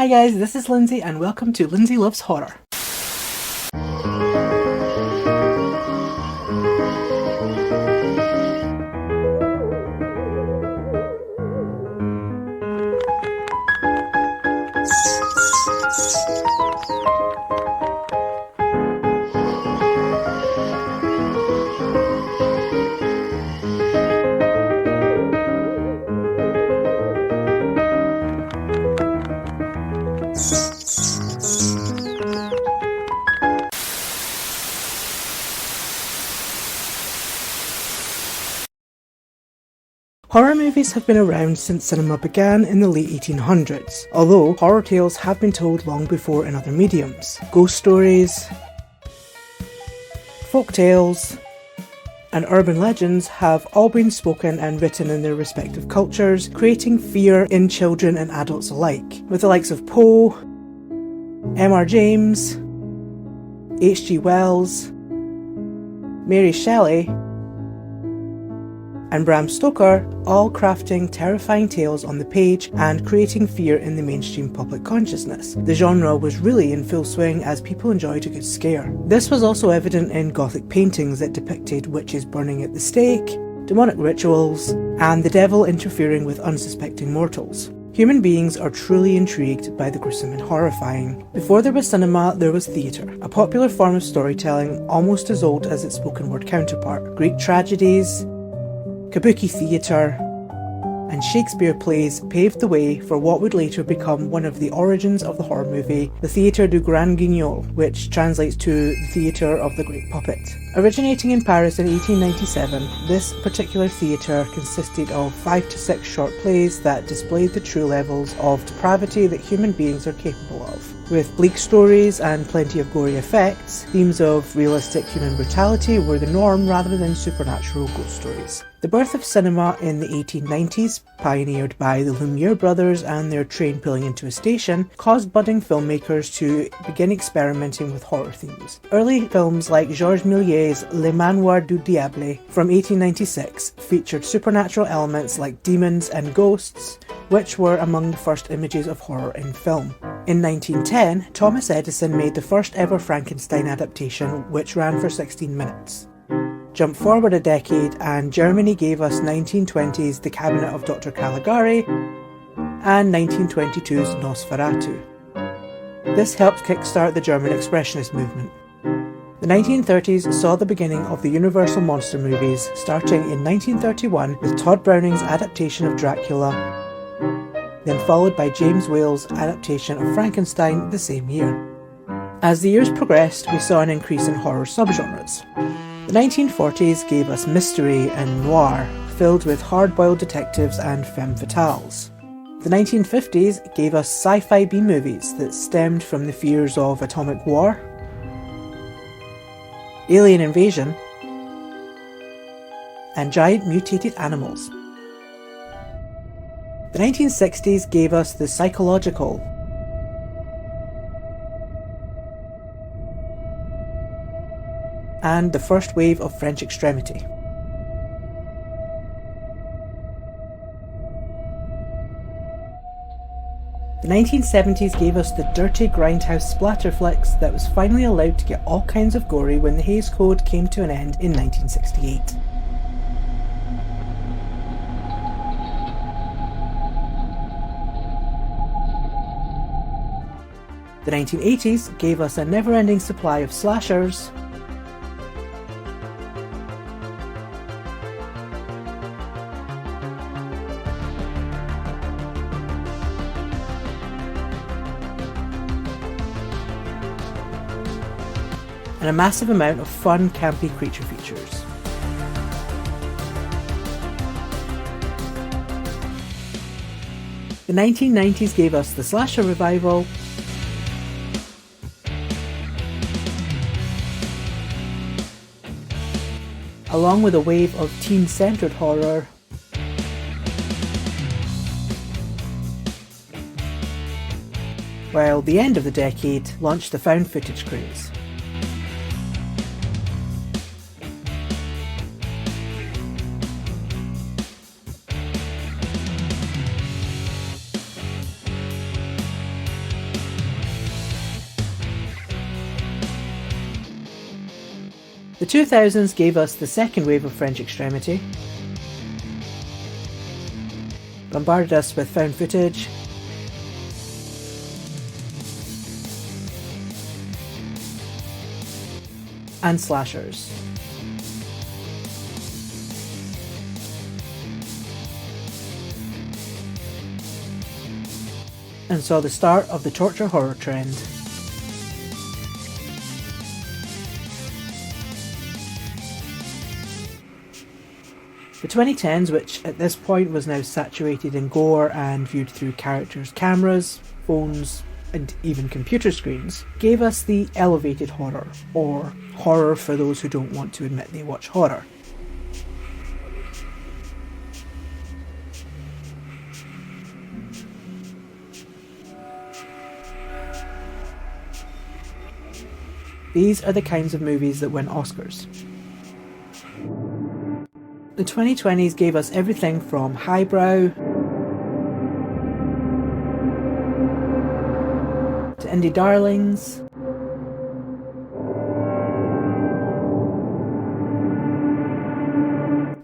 Hi guys, this is Lindsay and welcome to Lindsay Loves Horror. Horror movies have been around since cinema began in the late 1800s, although horror tales have been told long before in other mediums. Ghost stories, folk tales, and urban legends have all been spoken and written in their respective cultures, creating fear in children and adults alike, with the likes of Poe, M.R. James, H.G. Wells, Mary Shelley, and Bram Stoker all crafting terrifying tales on the page and creating fear in the mainstream public consciousness. The genre was really in full swing as people enjoyed a good scare. This was also evident in Gothic paintings that depicted witches burning at the stake, demonic rituals, and the devil interfering with unsuspecting mortals. Human beings are truly intrigued by the gruesome and horrifying. Before there was cinema, there was theatre, a popular form of storytelling almost as old as its spoken word counterpart. Greek tragedies, kabuki theatre, and Shakespeare plays paved the way for what would later become one of the origins of the horror movie, the Théâtre du Grand-Guignol, which translates to the Theatre of the Great Puppet. Originating in Paris in 1897, this particular theatre consisted of 5 to 6 short plays that displayed the true levels of depravity that human beings are capable of. With bleak stories and plenty of gory effects, themes of realistic human brutality were the norm rather than supernatural ghost stories. The birth of cinema in the 1890s, pioneered by the Lumiere brothers and their train pulling into a station, caused budding filmmakers to begin experimenting with horror themes. Early films like Georges Méliès's Le Manoir du Diable from 1896 featured supernatural elements like demons and ghosts, which were among the first images of horror in film. In 1910, Thomas Edison made the first ever Frankenstein adaptation, which ran for 16 minutes. Jump forward a decade and Germany gave us 1920's The Cabinet of Dr. Caligari and 1922's Nosferatu. This helped kickstart the German Expressionist movement. The 1930s saw the beginning of the Universal monster movies, starting in 1931 with Todd Browning's adaptation of Dracula, then followed by James Whale's adaptation of Frankenstein the same year. As the years progressed, we saw an increase in horror subgenres. The 1940s gave us mystery and noir, filled with hard-boiled detectives and femme fatales. The 1950s gave us sci-fi B-movies that stemmed from the fears of atomic war, alien invasion, and giant mutated animals. The 1960s gave us the psychological, and the first wave of French extremity. The 1970s gave us the dirty grindhouse splatter flicks that was finally allowed to get all kinds of gory when the Hays Code came to an end in 1968. The 1980s gave us a never-ending supply of slashers, and a massive amount of fun, campy creature features. The 1990s gave us the slasher revival, along with a wave of teen-centred horror, while the end of the decade launched the found footage craze. The 2000s gave us the second wave of French extremity, bombarded us with found footage, and slashers. And saw the start of the torture horror trend. The 2010s, which at this point was now saturated in gore and viewed through characters' cameras, phones, and even computer screens, gave us the elevated horror, or horror for those who don't want to admit they watch horror. These are the kinds of movies that win Oscars. The 2020s gave us everything from highbrow to indie darlings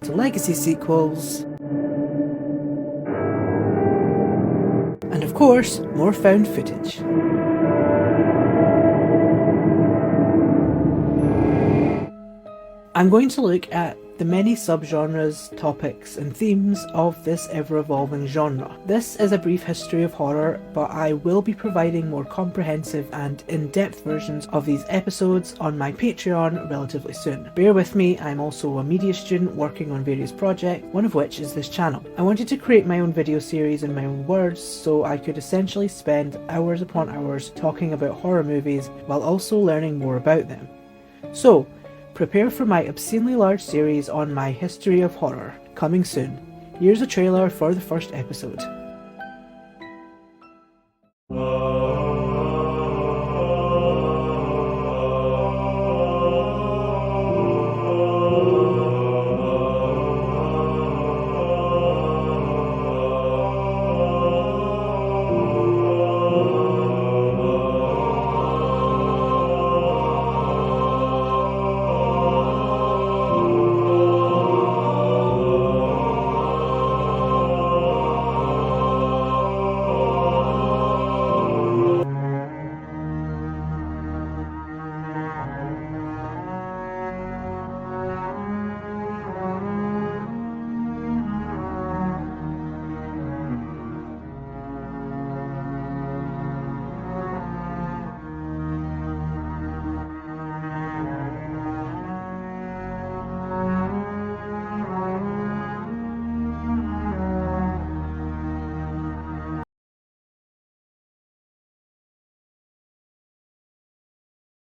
to legacy sequels, and of course, more found footage. I'm going to look at the many subgenres, topics and themes of this ever-evolving genre. This is a brief history of horror, but I will be providing more comprehensive and in-depth versions of these episodes on my Patreon relatively soon. Bear with me, I'm also a media student working on various projects, one of which is this channel. I wanted to create my own video series in my own words, so I could essentially spend hours upon hours talking about horror movies while also learning more about them. So, prepare for my obscenely large series on my history of horror, coming soon. Here's a trailer for the first episode.